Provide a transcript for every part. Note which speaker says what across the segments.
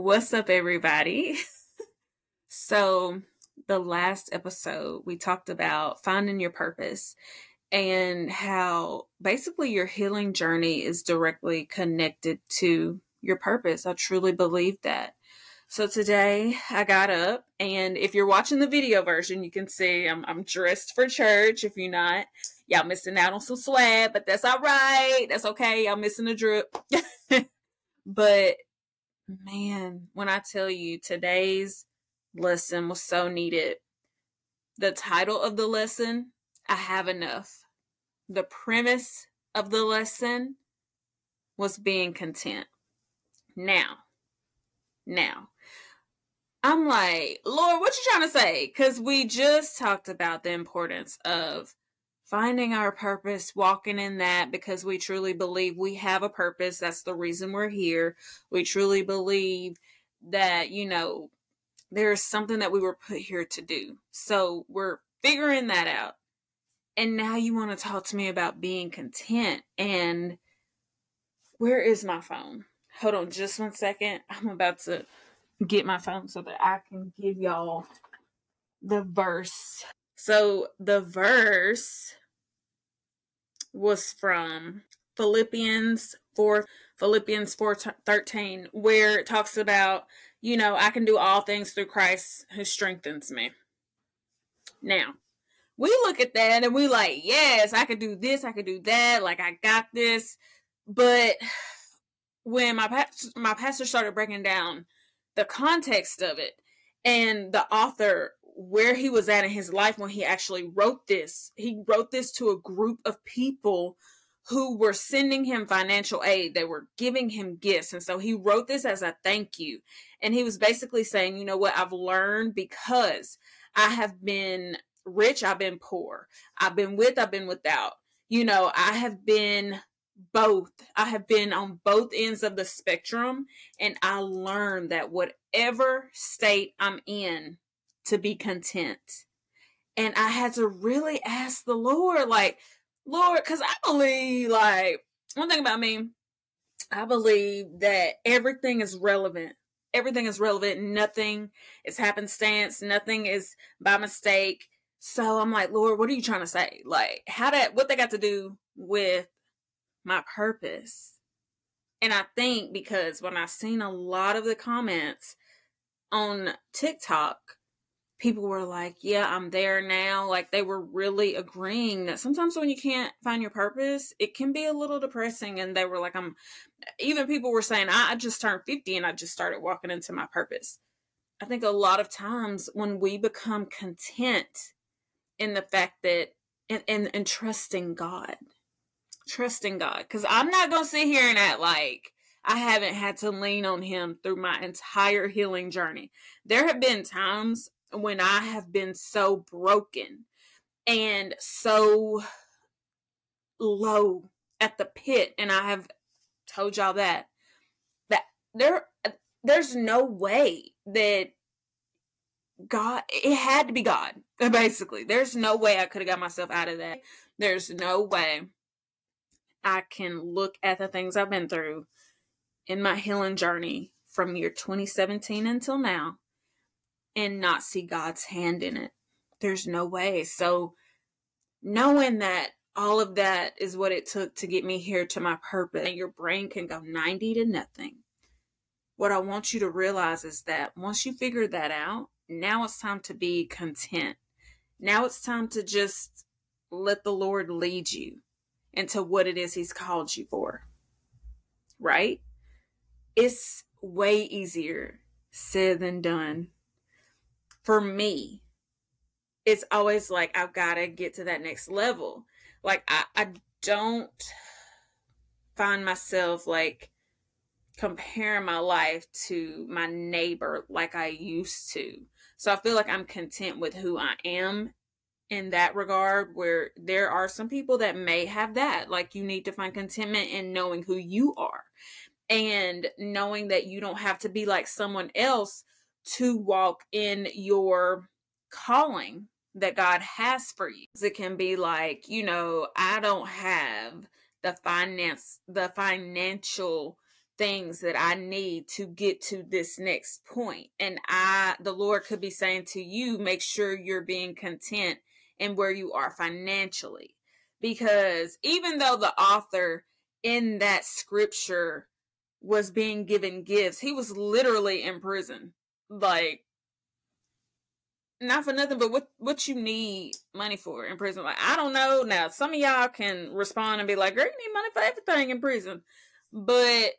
Speaker 1: What's up, everybody? So, the last episode, we talked about finding your purpose and how basically your healing journey is directly connected to your purpose. I truly believe that. So, today I got up, and if you're watching the video version, you can see I'm dressed for church. If you're not, y'all missing out on some swag, but that's all right. That's okay. Y'all missing a drip. But man, when I tell you today's lesson was so needed, the title of the lesson, I Have Enough. The premise of the lesson was being content. Now, I'm like, Lord, what you trying to say? Because we just talked about the importance of finding our purpose, walking in that, because we truly believe we have a purpose. That's the reason we're here. We truly believe that, there's something that we were put here to do. So we're figuring that out. And now you want to talk to me about being content. And where is my phone? Hold on just 1 second. I'm about to get my phone so that I can give y'all the verse. So the verse was from Philippians 4:13, where it talks about, I can do all things through Christ who strengthens me. Now, we look at that and we like, yes, I could do this, I could do that, like I got this. But when my pastor started breaking down the context of it and the author, where he was at in his life when he actually wrote this, he wrote this to a group of people who were sending him financial aid. They were giving him gifts. And so he wrote this as a thank you. And he was basically saying, you know what, I've learned because I have been rich, I've been poor. I've been with, I've been without. I have been both. I have been on both ends of the spectrum. And I learned that whatever state I'm in, to be content. And I had to really ask the Lord, Lord, because I believe, one thing about me, I believe that everything is relevant. Everything is relevant. Nothing is happenstance. Nothing is by mistake. So I'm like, Lord, what are you trying to say? What they got to do with my purpose? And I think because when I seen a lot of the comments on TikTok, people were like, yeah, I'm there now. They were really agreeing that sometimes when you can't find your purpose, it can be a little depressing. And they were like, even people were saying, I just turned 50 and I just started walking into my purpose. I think a lot of times when we become content in the fact that, and trusting God, because I'm not going to sit here and act like I haven't had to lean on him through my entire healing journey. There have been times when I have been so broken and so low at the pit, and I have told y'all that there's no way that God, it had to be God, basically. There's no way I could have got myself out of that. There's no way I can look at the things I've been through in my healing journey from year 2017 until now and not see God's hand in it. There's no way. So knowing that all of that is what it took to get me here to my purpose, and your brain can go 90 to nothing. What I want you to realize is that once you figure that out, now it's time to be content. Now it's time to just let the Lord lead you into what it is he's called you for. Right? It's way easier said than done. For me, it's always like, I've got to get to that next level. I don't find myself comparing my life to my neighbor like I used to. So I feel like I'm content with who I am in that regard, where there are some people that may have that. You need to find contentment in knowing who you are and knowing that you don't have to be like someone else to walk in your calling that God has for you. It can be I don't have the financial things that I need to get to this next point. And the Lord could be saying to you, make sure you're being content in where you are financially. Because even though the author in that scripture was being given gifts, he was literally in prison. Like, not for nothing, but what you need money for in prison? Like, I don't know. Now, some of y'all can respond and be like, girl, you need money for everything in prison. But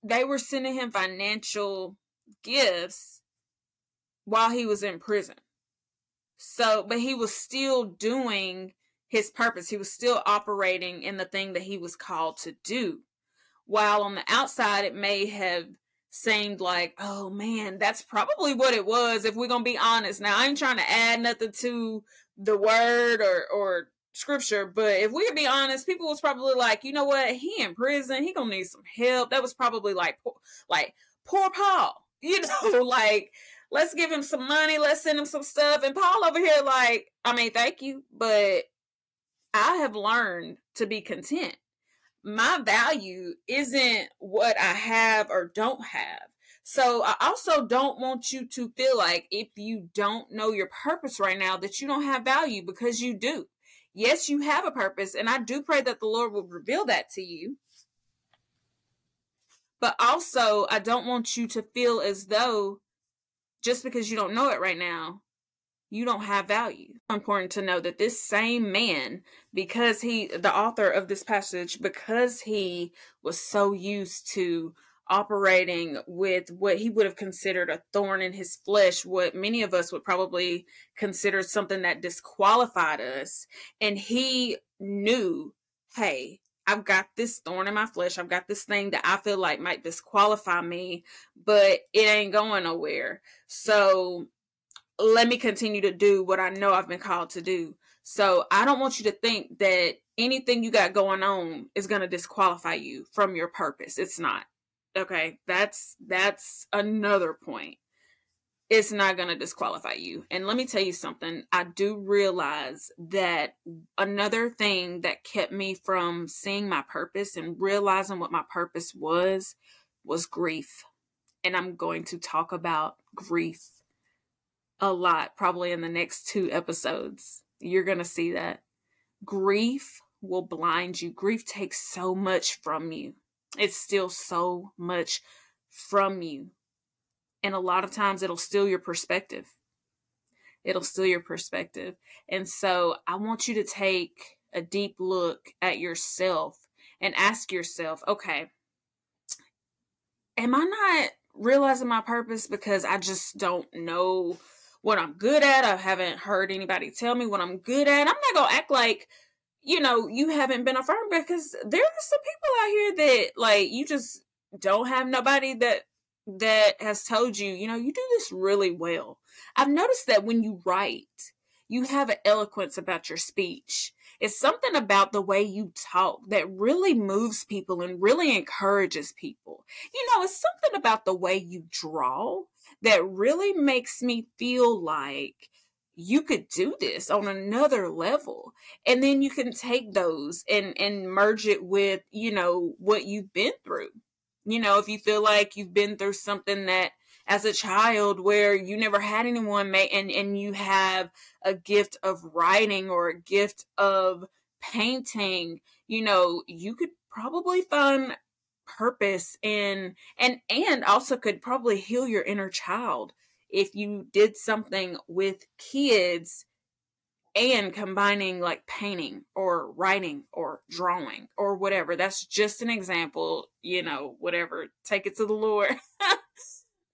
Speaker 1: they were sending him financial gifts while he was in prison. So, but he was still doing his purpose. He was still operating in the thing that he was called to do. While on the outside, it may have seemed like, oh man, that's probably what it was, if we're going to be honest. Now, I ain't trying to add nothing to the word or scripture, but if we could be honest, people was probably like, you know what, he in prison, he gonna need some help. That was probably like poor Paul, you know, like, let's give him some money, let's send him some stuff. And Paul over here like, I mean, thank you, but I have learned to be content. My value isn't what I have or don't have. So I also don't want you to feel like if you don't know your purpose right now that you don't have value, because you do. Yes, you have a purpose, and I do pray that the Lord will reveal that to you. But also, I don't want you to feel as though just because you don't know it right now, you don't have value. It's important to know that this same man, because the author of this passage, because he was so used to operating with what he would have considered a thorn in his flesh, what many of us would probably consider something that disqualified us. And he knew, hey, I've got this thorn in my flesh. I've got this thing that I feel like might disqualify me, but it ain't going nowhere. So let me continue to do what I know I've been called to do. So I don't want you to think that anything you got going on is going to disqualify you from your purpose. It's not. Okay, that's another point. It's not going to disqualify you. And let me tell you something. I do realize that another thing that kept me from seeing my purpose and realizing what my purpose was grief. And I'm going to talk about grief a lot, probably in the next 2 episodes. You're going to see that. Grief will blind you. Grief takes so much from you. It's still so much from you. And a lot of times it'll steal your perspective. It'll steal your perspective. And so I want you to take a deep look at yourself and ask yourself, okay, am I not realizing my purpose because I just don't know what I'm good at? I haven't heard anybody tell me what I'm good at. I'm not going to act like, you know, you haven't been affirmed, because there are some people out here that, like, you just don't have nobody that has told you, you know, you do this really well. I've noticed that when you write, you have an eloquence about your speech. It's something about the way you talk that really moves people and really encourages people. You know, it's something about the way you draw that really makes me feel like you could do this on another level. And then you can take those and merge it with, you know, what you've been through. You know, if you feel like you've been through something that as a child where you never had anyone make, and you have a gift of writing or a gift of painting, you know, you could probably find purpose in, and also could probably heal your inner child if you did something with kids and combining like painting or writing or drawing or whatever. That's just an example, you know, whatever. Take it to the Lord.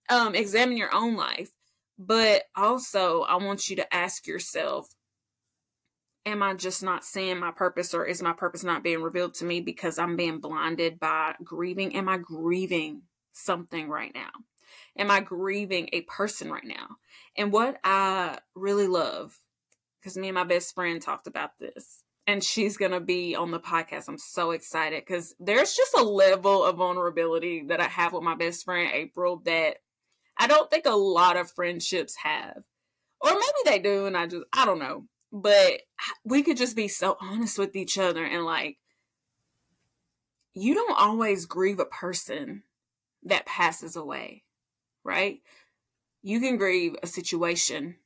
Speaker 1: Examine your own life. But also, I want you to ask yourself, am I just not seeing my purpose, or is my purpose not being revealed to me because I'm being blinded by grieving? Am I grieving something right now? Am I grieving a person right now? And what I really love, because me and my best friend talked about this, and she's going to be on the podcast. I'm so excited because there's just a level of vulnerability that I have with my best friend, April, that I don't think a lot of friendships have. Or maybe they do, and I don't know. But we could just be so honest with each other and like, you don't always grieve a person that passes away, right? You can grieve a situation.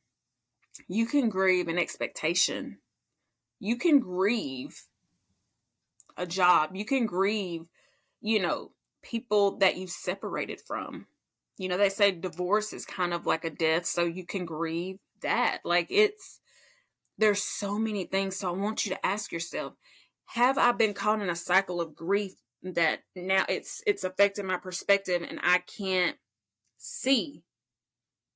Speaker 1: You can grieve an expectation. You can grieve a job. You can grieve, people that you've separated from. They say divorce is kind of like a death, so you can grieve that. Like, there's so many things. So I want you to ask yourself, have I been caught in a cycle of grief that now it's affecting my perspective and I can't see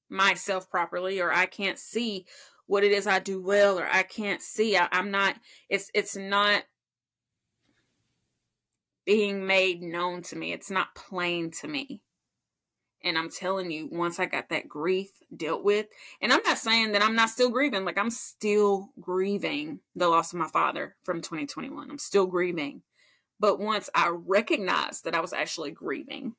Speaker 1: myself properly, or I can't see what it is I do well, or I can't see, I'm not, it's not being made known to me. It's not plain to me. And I'm telling you, once I got that grief dealt with, and I'm not saying that I'm not still grieving, like I'm still grieving the loss of my father from 2021. I'm still grieving. But once I recognized that I was actually grieving,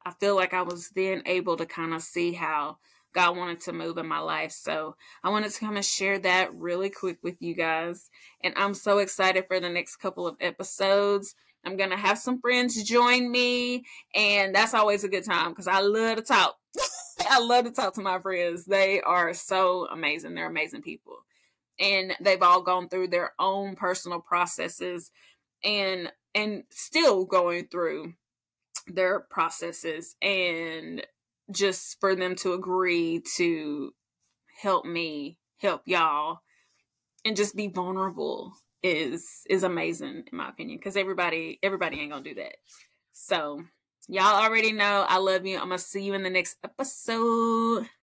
Speaker 1: I feel like I was then able to kind of see how God wanted to move in my life. So I wanted to come and share that really quick with you guys. And I'm so excited for the next couple of episodes. I'm going to have some friends join me. And that's always a good time because I love to talk. I love to talk to my friends. They are so amazing. They're amazing people. And they've all gone through their own personal processes and still going through their processes, and just for them to agree to help me help y'all and just be vulnerable is amazing in my opinion, because everybody ain't gonna do that. So y'all already know I love you. I'm gonna see you in the next episode.